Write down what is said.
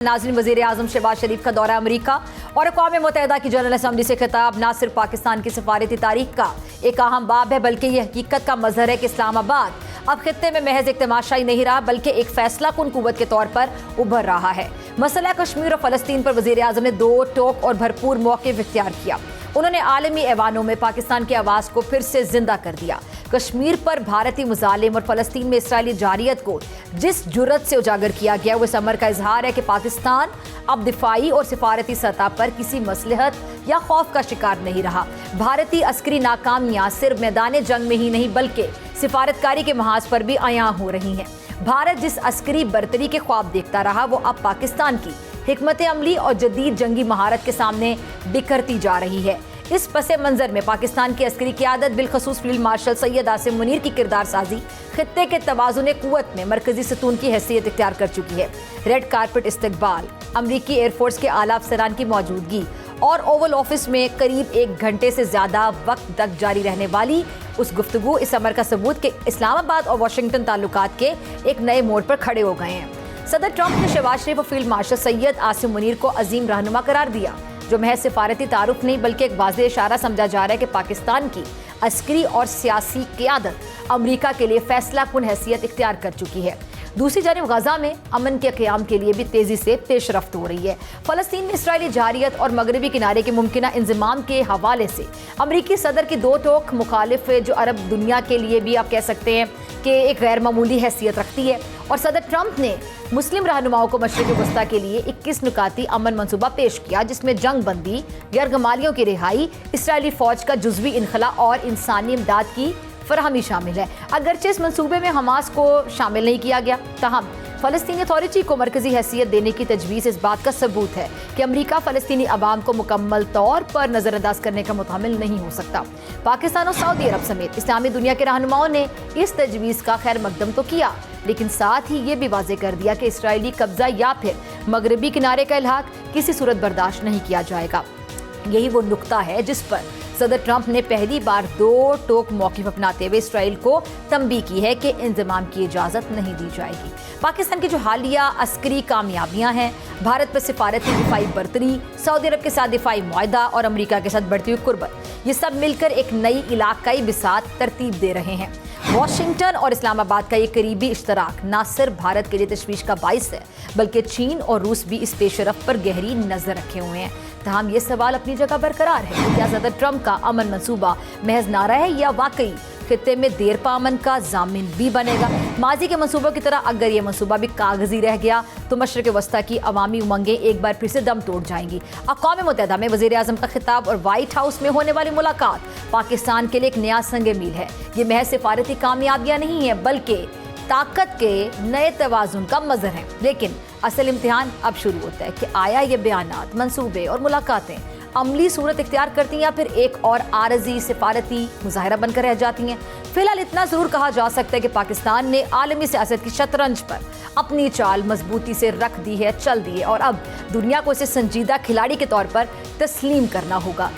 नाज़रीन, वज़ीर आज़म शहबाज शरीफ का दौरा अमरीका और अक़वाम मुत्तहिदा की जनरल असम्बली से खिताब न सिर्फ पाकिस्तान की सफारती तारीख का एक अहम बाब है बल्कि यह हकीकत का मज़हर है कि इस्लामाबाद अब खित्ते में महज एक तमाशाई नहीं रहा बल्कि एक फैसला कुन कुव्वत के तौर पर उभर रहा है। मसला कश्मीर और फ़लस्तीन पर वज़ीर आज़म ने दो टोक और भरपूर मौक़िफ़ इख्तियार किया। उन्होंने आलमी ऐवानों में पाकिस्तान की आवाज़ को फिर से जिंदा कर दिया। कश्मीर पर भारतीय मुजालिम और फ़लस्तीन में इसराइली जारियत को जिस जुर्रत से उजागर किया गया वो इस अमर का इजहार है कि पाकिस्तान अब दिफाई और सिफारती सतह पर किसी मसलहत या खौफ का शिकार नहीं रहा। भारतीय अस्करी नाकामियां सिर्फ मैदान जंग में ही नहीं बल्कि सिफारतकारी के महाज पर भी आयां हो रही हैं। भारत जिस अस्करी बर्तरी के ख्वाब देखता रहा वो अब पाकिस्तान की हिकमत अमली और जदीद जंगी महारत के सामने बिखरती जा रही है। इस पसे मंजर में पाकिस्तान की अस्करी क़यादत बिलखसूस फील्ड मार्शल सैयद आसिम मुनीर की किरदार साजी खित्ते के तवाज़ुन क़ुव्वत में मरकजी सतून की हैसियत इख्तियार कर चुकी है। रेड कारपेट इस्तकबाल, अमरीकी एयरफोर्स के आला अफसरान की मौजूदगी और ओवल ऑफिस में करीब 1 घंटे से ज़्यादा वक्त तक जारी रहने वाली उस गुफ्तगू इस अमर का सबूत कि इस्लामाबाद और वाशिंगटन ताल्लुकात के एक नए मोड़ पर खड़े हो गए हैं। सदर ट्रंप ने शहबाज शरीफ और फील्ड मार्शल सैयद आसिम मुनीर को अजीम रहनुमा करार दिया, जो महज सिफारती तारुफ नहीं बल्कि एक वाज़ेह इशारा समझा जा रहा है कि पाकिस्तान की अस्करी और सियासी क़यादत अमरीका के लिए फैसला कुन हैसियत इख्तियार कर चुकी है। दूसरी जानिब गजा में अमन के क़याम के लिए भी तेज़ी से पेशरफ्त हो रही है। फ़लस्तीन में इसराइली जारियत और मगरबी किनारे के मुमकिना इंज़माम के हवाले से अमरीकी सदर की दो टोक मुखालिफ जो अरब दुनिया के लिए भी आप कह सकते हैं कि एक गैर मामूली हैसियत रखती है। और सदर ट्रंप ने मुस्लिम रहनुमाओं को मशरिक़ वस्ता के लिए 21 नुकाती अमन मंसूबा पेश किया, जिसमें जंग बंदी, यरगमालियों की रिहाई, इसराइली फ़ौज का जुज़वी इनखला और इंसानी इमदाद की फरहमी शामिल है। अगरचे इस मंसूबे में हमास को शामिल नहीं किया गया, ताहम फ़लस्तीनी अथॉरिटी को मरकजी हैसियत देने की तजवीज़ इस बात का सबूत है कि अमरीका फ़लस्तीनी अवाम को मुकम्मल तौर पर नज़रअंदाज करने का मुतामिल नहीं हो सकता। पाकिस्तान और सऊदी अरब समेत इस्लामी दुनिया के रहनुमाओं ने इस तजवीज़ का खैर मकदम तो किया, लेकिन साथ ही ये भी वाज़ेह कर दिया कि इसराइली कब्ज़ा या फिर मगरबी किनारे का इल्हाक किसी सूरत बर्दाश्त नहीं किया जाएगा। यही वो नुक्ता है जिस पर सदर ट्रंप ने पहली बार दो टोक मौक़िफ़ अपनाते हुए इसराइल को तंबीह की है कि इंज़माम की इजाज़त नहीं दी जाएगी। पाकिस्तान की जो हालिया अस्करी कामयाबियां हैं, भारत पर सिफारती दिफाई बर्तरी, सऊदी अरब के साथ दिफाई मुआहदा और अमरीका के साथ बढ़ती हुई कुर्बत, ये सब मिलकर एक नई इलाकाई बिसात तरतीब दे रहे हैं। वाशिंगटन और इस्लामाबाद का ये करीबी इश्तराक न सिर्फ भारत के लिए तशवीश का बाइस है बल्कि चीन और रूस भी इस पेशरफ पर गहरी नज़र रखे हुए हैं। तमाम ये सवाल अपनी जगह बरकरार है कि क्या सदर ट्रंप का अमन मंसूबा महज नारा है या वाकई खित्ते में देर पा अमन का जामिन भी बनेगा। माजी के मंसूबों की तरह अगर ये मंसूबा भी कागजी रह गया तो मशरिक़ वस्ता की अवामी उमंगें एक बार फिर से दम तोड़ जाएंगी। अक़वाम मुत्तहिदा में वज़ीर आज़म का खिताब और वाइट हाउस में होने वाली मुलाकात पाकिस्तान के लिए एक नया संग मील है। ये महज सिफारती कामयाबियाँ नहीं है बल्कि ताकत के नए तवाज़ुन का मज़हर है। लेकिन असल इम्तिहान अब शुरू होता है कि आया ये बयानात, मंसूबे और मुलाकातें अमली सूरत इख्तियार करती हैं या फिर एक और आरजी सिफारती मुजाहरा बनकर रह जाती हैं। फिलहाल इतना ज़रूर कहा जा सकता है कि पाकिस्तान ने आलमी सियासत की शतरंज पर अपनी चाल मजबूती से रख दी है, चल दी है और अब दुनिया को इसे संजीदा खिलाड़ी के तौर पर तस्लीम करना होगा।